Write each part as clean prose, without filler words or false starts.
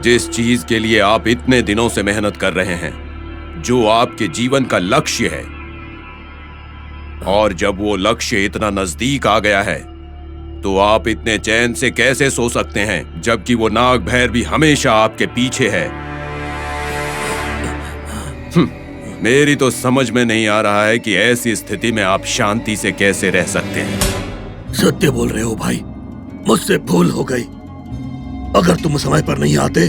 जिस चीज के लिए आप इतने दिनों से मेहनत कर रहे हैं, जो आपके जीवन का लक्ष्य है, और जब वो लक्ष्य इतना नजदीक आ गया है तो आप इतने चैन से कैसे सो सकते हैं, जबकि वो नाग भैरवी हमेशा आपके पीछे है। मेरी तो समझ में नहीं आ रहा है कि ऐसी स्थिति में आप शांति से कैसे रह सकते हैं। सत्य बोल रहे हो भाई, मुझसे भूल हो गई। अगर तुम समय पर नहीं आते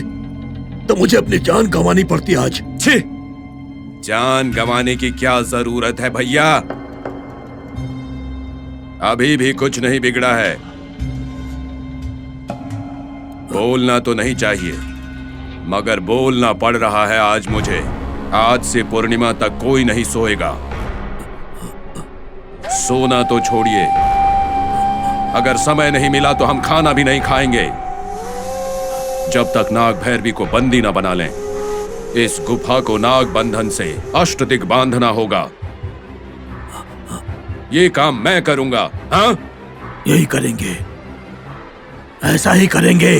तो मुझे अपनी जान गंवानी पड़ती आज। छी! जान गंवाने की क्या जरूरत है भैया? अभी भी कुछ नहीं बिगड़ा है। बोलना तो नहीं चाहिए, मगर बोलना पड़ रहा है आज मुझे। आज से पूर्णिमा तक कोई नहीं सोएगा। सोना तो छोड़िए, अगर समय नहीं मिला तो हम खाना भी नहीं खाएंगे जब तक नाग भैरवी को बंदी न बना लें। इस गुफा को नाग बंधन से अष्टदिक बांधना होगा। ये काम मैं करूंगा। हाँ, यही करेंगे, ऐसा ही करेंगे।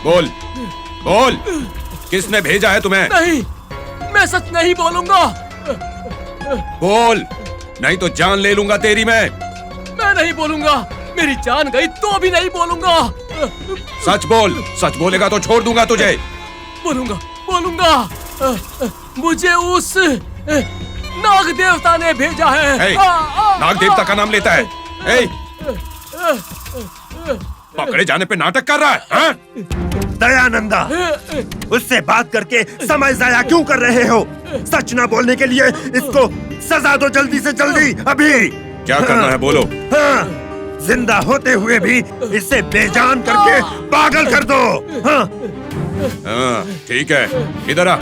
बोल बोल, किसने भेजा है तुम्हें? नहीं, मैं सच नहीं बोलूंगा। बोल, नहीं तो जान ले लूंगा तेरी मैं नहीं बोलूंगा। मेरी जान गई तो भी नहीं बोलूंगा। सच बोल, सच बोलेगा तो छोड़ दूंगा तुझे। बोलूंगा बोलूंगा। मुझे उस नाग देवता ने भेजा है। नाग देवता का नाम लेता है? पकड़े जाने पे नाटक कर रहा है, हाँ? दयानंदा, उससे बात करके समय जाया क्यों कर रहे हो? सच ना बोलने के लिए इसको सजा दो जल्दी से जल्दी, अभी। क्या करना है बोलो। हाँ, जिंदा होते हुए भी इसे बेजान करके पागल कर दो। हाँ, ठीक है, इधर आ।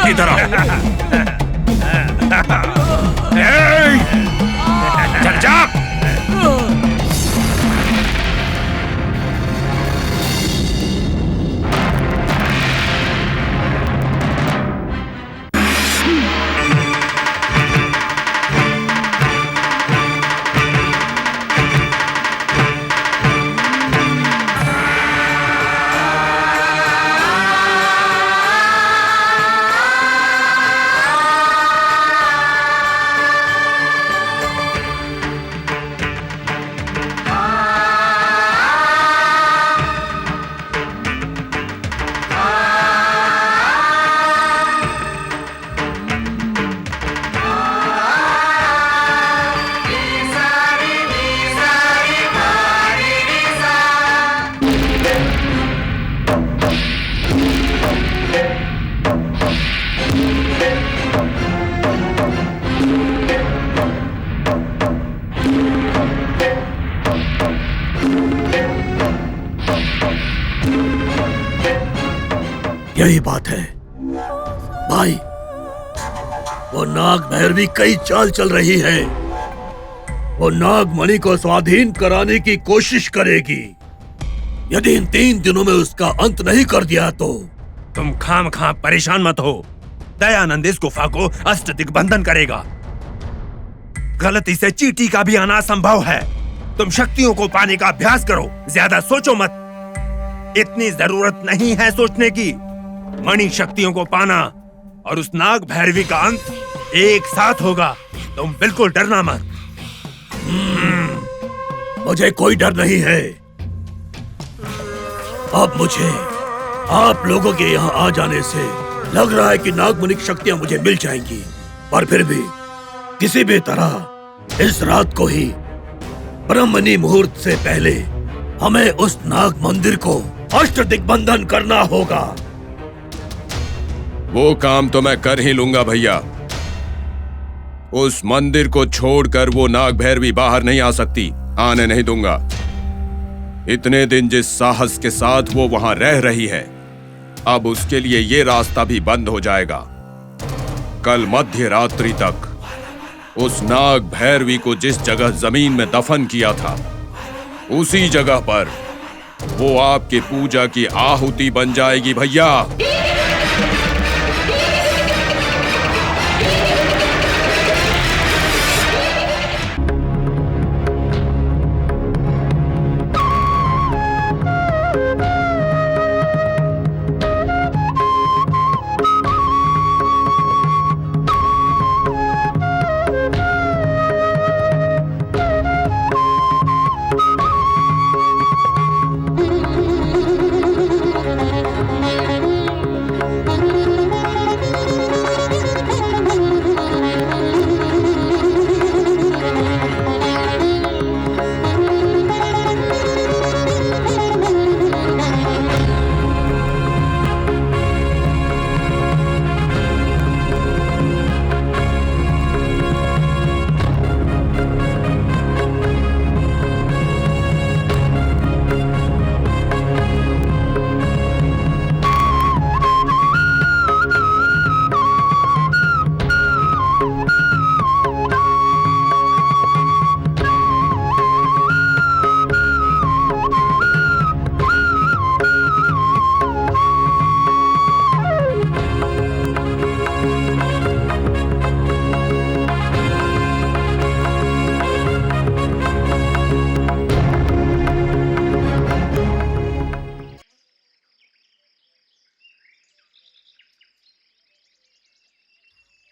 इधर आओ। चल जा। यही बात है भाई, वो नाग भैरवी कई चाल चल रही है। वो नागमणि को स्वाधीन कराने की कोशिश करेगी। यदि इन 3 दिनों में उसका अंत नहीं कर दिया तो। तुम खामखा परेशान मत हो। दयानंद इस गुफा को अष्ट दिग्बंधन करेगा। गलती से चींटी का भी आना संभव है। तुम शक्तियों को पाने का अभ्यास करो, ज्यादा सोचो मत। इतनी जरूरत नहीं है सोचने की। मणि शक्तियों को पाना और उस नाग भैरवी का अंत एक साथ होगा। तुम बिल्कुल डरना मत। मुझे कोई डर नहीं है। अब मुझे आप लोगों के यहाँ आ जाने से लग रहा है कि नागमणि की शक्तियाँ मुझे मिल जाएंगी, पर फिर भी किसी भी तरह इस रात को ही ब्रह्मणी मुहूर्त से पहले हमें उस नाग मंदिर को अष्ट दिग्बंधन करना होगा। वो काम तो मैं कर ही लूंगा भैया। उस मंदिर को छोड़कर वो नाग भैरवी बाहर नहीं आ सकती, आने नहीं दूंगा। इतने दिन जिस साहस के साथ वो वहां रह रही है, अब उसके लिए ये रास्ता भी बंद हो जाएगा। कल मध्य रात्रि तक उस नाग भैरवी को जिस जगह जमीन में दफन किया था, उसी जगह पर वो आपकी पूजा की आहुति बन जाएगी भैया।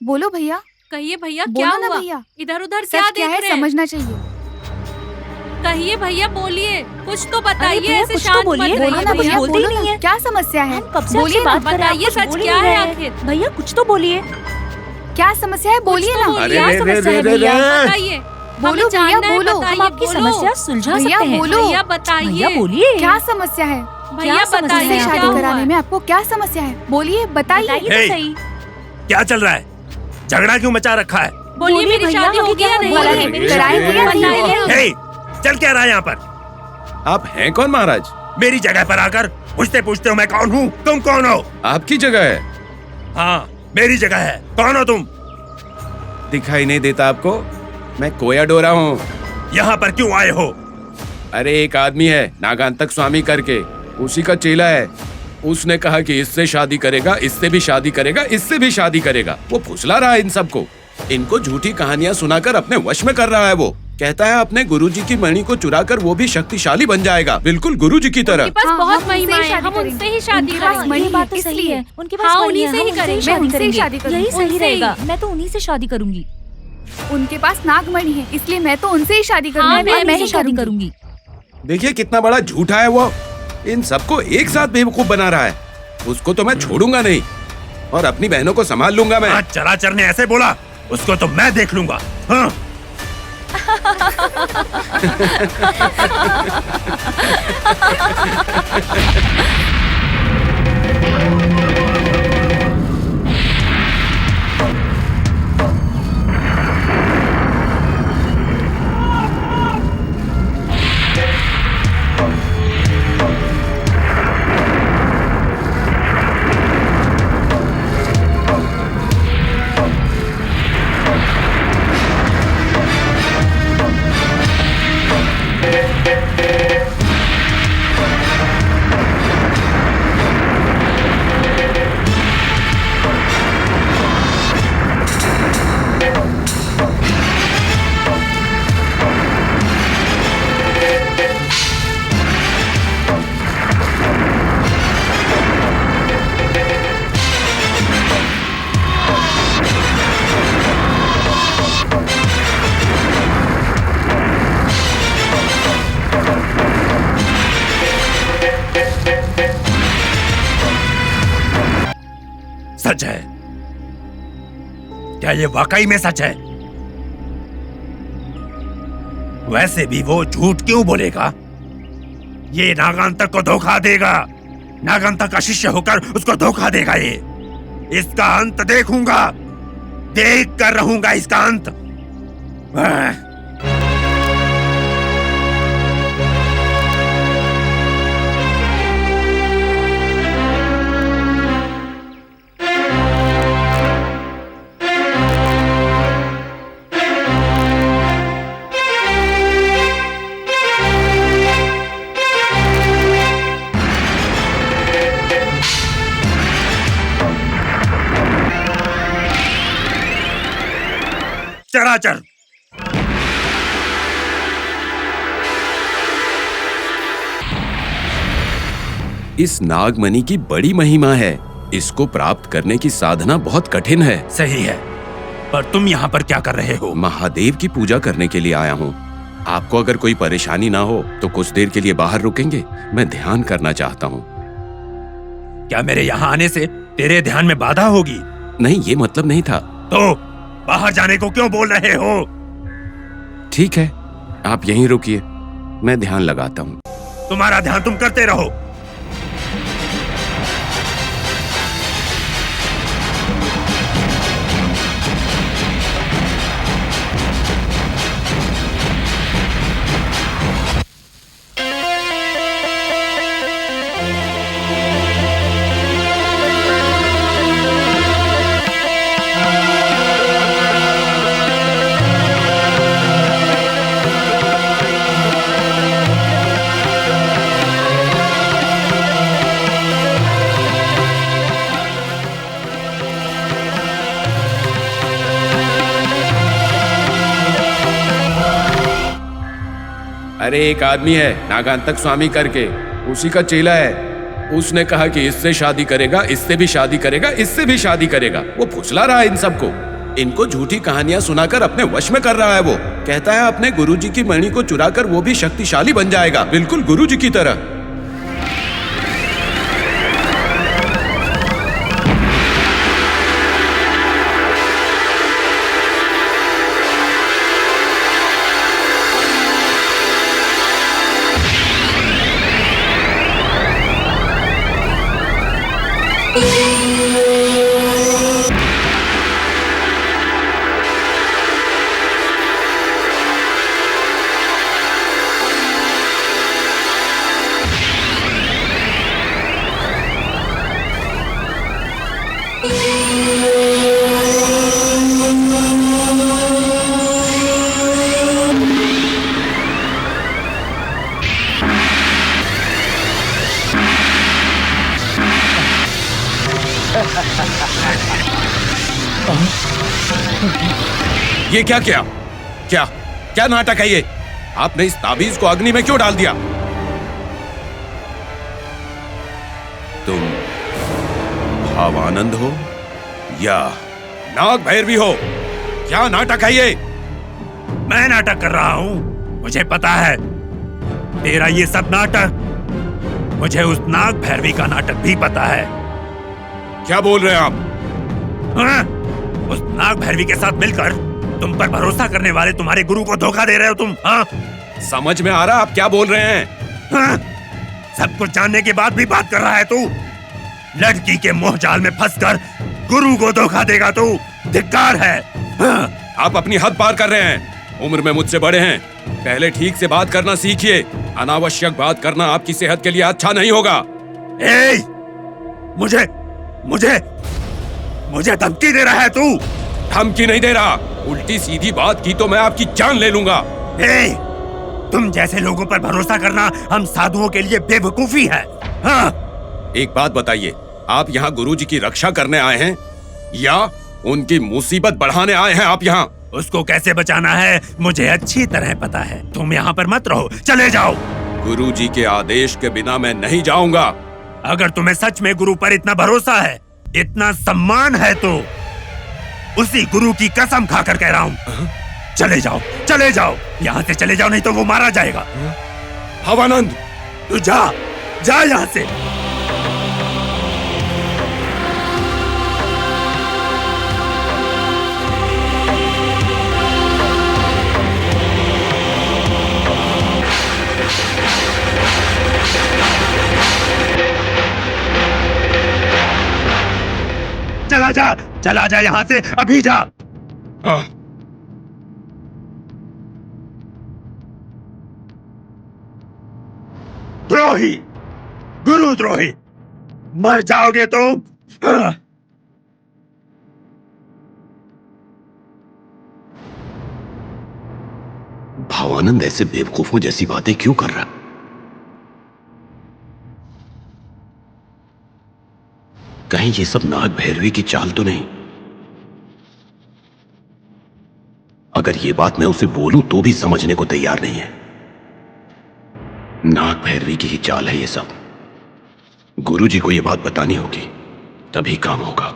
बोलो भैया। कहिए भैया, क्या बोलो ना हुआ? भैया। इधर उधर क्या सच क्या देख है रहे हैं? समझना चाहिए। कहिए भैया, बोलिए, कुछ तो बताइए। भैया, ऐसे कुछ तो शांत बोलिए। मत बोलो रहिए ना भैया, बोलते ही बोलो नहीं ना। है। क्या समस्या है? कब से बोलिए आपसे ना। बात कर रहे हैं, बताइए, आप कुछ सच बोल ही क्या नहीं है रहे हैं। आखिर? भैया कुछ तो बोलिए। क्या समस्या है? बोलिए कुछ तो ना। बोलिए। क्या रे, समस्या रे, है रे, भैया? रे। बताइए, बोलो हमें भैया, जानना है, बोलो। बताइए, हम आपकी बोलो। समस्या सुलझा भैया, सकते हैं। बोलो। भैया भैया बताइए, बोलिए। क्या समस्या है? भैया क्या समस्या बताइए, है? मुझसे क्या शादी हुआ? कराने में आपको क्या समस्या है? बोलिए, बताइए। बताइए हे। तो सही। क्या चल रहा है? झगड़ा क्यों मचा रखा है? बोलिए, मेरी भैया, शादी आगे होगी क्या या होने नहीं? वाला बोलिए, है? कराएंगे या नहीं? बताइए। हे, चल क्या रहा है यहाँ पर? आप हैं कौन महाराज? मेरी जगह पर आकर पूछते पूछते हो मैं कौन हूँ? तुम कौन हो? आपकी जगह है। हाँ, मेरी जगह है। कौन हो तुम? दिखाई नहीं देता आपको? मैं कोया डोरा हूँ। यहाँ पर क्यों आए हो? अरे एक आदमी है नागांतक स्वामी करके, उसी का चेला है। उसने कहा कि इससे शादी करेगा, इससे भी शादी करेगा, इससे भी शादी करेगा। वो फुसला रहा है इन सबको। इनको झूठी कहानियां सुनाकर अपने वश में कर रहा है। वो कहता है अपने गुरुजी की मणि को चुराकर वो भी शक्तिशाली बन जाएगा, बिल्कुल गुरुजी की तरह। उनके पास हाँ, बहुत हम महिमा उनसे ही है, हम शादी उनसे ही शादी उनके पास करेंगे। मणि ये बात तो है, सही इसलिए। है। उनके पास हाँ, मणि उन्हीं है, से ही हम उनसे करेंगे। शादी मैं उनसे ही करेंगे। शादी करूंगी। यही सही उनसे ही। रहेगा। मैं तो उन्हीं से शादी करूंगी। उनके पास नागमणि है, इसलिए मैं तो उनसे ही शादी हाँ, करूंगी। मैं और मैं ही ही शादी करूंगी। देखिए कितना बड़ा झूठा है वो। इन सबको एक साथ बेवकूफ बना रहा है। उसको तो मैं छोड़ूंगा नहीं और अपनी बहनों को संभाल लूंगा मैं। आज चराचर ने ऐसे बोला, उसको तो मैं देख लूंगा। हाँ। क्या ये वाकई में सच है? वैसे भी वो झूठ क्यों बोलेगा? ये नागांतक को धोखा देगा। नागांतक का शिष्य होकर उसको धोखा देगा ये। इसका अंत देखूंगा, देख कर रहूंगा इसका अंत। चराचर इस नागमणि की बड़ी महिमा है। इसको प्राप्त करने की साधना बहुत कठिन है। सही है, पर तुम यहाँ पर क्या कर रहे हो? महादेव की पूजा करने के लिए आया हूँ। आपको अगर कोई परेशानी ना हो तो कुछ देर के लिए बाहर रुकेंगे? मैं ध्यान करना चाहता हूँ। क्या मेरे यहाँ आने से तेरे ध्यान में बाधा होगी? नहीं, ये मतलब नहीं था। तो बाहर जाने को क्यों बोल रहे हो? ठीक है, आप यहीं रुकिए, मैं ध्यान लगाता हूँ। तुम्हारा ध्यान तुम करते रहो। अरे एक आदमी है नागांतक स्वामी करके, उसी का चेला है। उसने कहा कि इससे शादी करेगा, इससे भी शादी करेगा, इससे भी शादी करेगा। वो फुसला रहा है इन सबको। इनको झूठी कहानियां सुनाकर अपने वश में कर रहा है। वो कहता है अपने गुरुजी की मणि को चुराकर वो भी शक्तिशाली बन जाएगा, बिल्कुल गुरुजी की तरह। ये क्या किया? क्या क्या नाटक है ये? आपने इस ताबीज को अग्नि में क्यों डाल दिया? तुम भावानंद हो या नाग भैरवी हो? क्या नाटक है ये? मैं नाटक कर रहा हूँ, मुझे पता है। तेरा ये सब नाटक, मुझे उस नाग भैरवी का नाटक भी पता है। क्या बोल रहे हैं आप? हाँ? उस नाग भैरवी के साथ मिलकर तुम पर भरोसा करने वाले तुम्हारे गुरु को धोखा दे रहे हो तुम। हाँ? समझ में आ रहा आप क्या बोल रहे हैं? हाँ? सब कुछ जानने के बाद भी बात कर रहा है तू? लड़की के मोह जाल में फंसकर गुरु को धोखा देगा तू? धिक्कार है। हाँ? आप अपनी हद पार कर रहे हैं। उम्र में मुझसे बड़े हैं, पहले ठीक से बात करना सीखिए। अनावश्यक बात करना आपकी सेहत के लिए अच्छा नहीं होगा। ए, मुझे मुझे मुझे धमकी दे रहा है तू? धमकी नहीं दे रहा, उल्टी सीधी बात की तो मैं आपकी जान ले लूंगा। ए, तुम जैसे लोगों पर भरोसा करना हम साधुओं के लिए बेवकूफी है। हाँ? एक बात बताइए, आप यहाँ गुरुजी की रक्षा करने आए हैं या उनकी मुसीबत बढ़ाने आए हैं आप यहाँ? उसको कैसे बचाना है मुझे अच्छी तरह पता है। तुम यहाँ पर मत रहो, चले जाओ। गुरुजी के आदेश के बिना मैं नहीं जाऊंगा। अगर तुम्हें सच में गुरु पर इतना भरोसा है, इतना सम्मान है, तो उसी गुरु की कसम खाकर कह रहा हूँ, चले जाओ, चले जाओ, यहाँ से चले जाओ, नहीं तो वो मारा जाएगा। भावानंद, तू जा, जा यहाँ से। जा, चला जा यहाँ से, अभी जा। हाँ। द्रोही, गुरुद्रोही, मर जाओगे तुम। हाँ। भावानंद ऐसे बेवकूफों जैसी बातें क्यों कर रहा? कहीं ये सब नाग भैरवी की चाल तो नहीं? अगर ये बात मैं उसे बोलूं तो भी समझने को तैयार नहीं है। नाग भैरवी की ही चाल है ये सब। गुरुजी को ये बात बतानी होगी, तभी काम होगा।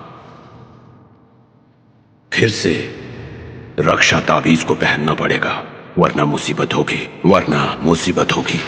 फिर से रक्षा ताबीज को पहनना पड़ेगा, वरना मुसीबत होगी, वरना मुसीबत होगी।